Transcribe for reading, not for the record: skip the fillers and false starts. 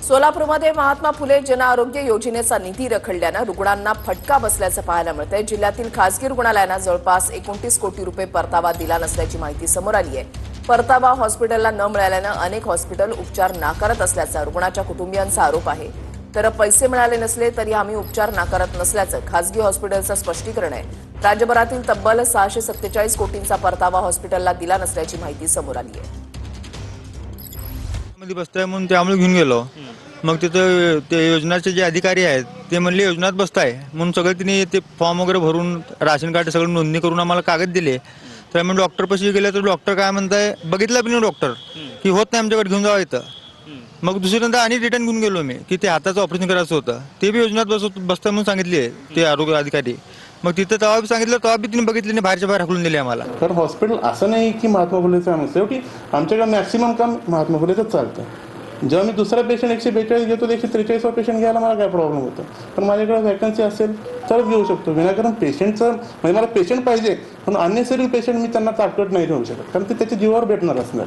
सोलापूरमध्ये महात्मा फुले जन आरोग्य योजनेचा निधी रखडल्यानं रुग्णांना फटका बसल्याचं पाहायला मिळतंय। जिल्ह्यातील खासगी रुग्णालयांना जवळपास 29 कोटी रुपये परतावा दिला नसल्याची माहिती समोर आली आहे। परतावा हॉस्पिटलला न मिळाल्यानं अनेक हॉस्पिटल उपचार नाकारत असल्याचा रुग्णाच्या कुटुंबियांचा आरोप आहे। तर पैसे मिळाले नसले तरी आम्ही उपचार नाकारत नसल्याचं खासगी हॉस्पिटलचं स्पष्टीकरण आहे। राज्यभरातील तब्बल 647 कोटींचा परतावा हॉस्पिटलला दिला नसल्याची माहिती समोर आली आहे। मध्ये बसताय म्हणून ते आम्हाला घेऊन गेलो। मग तिथं ते योजनाचे जे अधिकारी आहेत ते म्हणले योजनात बसताय म्हणून सगळं तिने ते फॉर्म वगैरे भरून राशन कार्ड सगळं नोंदणी करून आम्हाला कागद दिले। तर आम्ही डॉक्टरपाशी गेले तर डॉक्टर काय म्हणताय बघितलं पण डॉक्टर की होत नाही आमच्याकडे घेऊन जावं इथं। मग दुसऱ्यांदा आणि रिटर्न घेऊन गेलो मी की ते हाताचं ऑपरेशन करायचं होतं ते बी योजनात बसताय म्हणून सांगितले ते आरोग्य अधिकारी। मग तिथं तेव्हा बी सांगितलं तेव्हा बी तिने बघितले बाहेरच्या बाहेर हाकलून दिले आम्हाला। तर हॉस्पिटल असं नाही की महात्मा फुलेचं आम्ही शेवटी आमच्याकडे मॅक्सिमम काम महात्मा फुलेचंच चालतं। जेव्हा मी दुसरा पेशंट 142 घेतो 143 पेशंट घ्यायला मला काय प्रॉब्लेम होतो, पण माझ्याकडे वॅकन्सी असेल तरच घेऊ शकतो। विनाकारण पेशंटचं म्हणजे मला पेशंट पाहिजे पण अननेसेसरी पेशंट मी त्यांना ताकद नाही ठेवू शकत कारण ते त्याच्या जीवावर भेटणार असणार।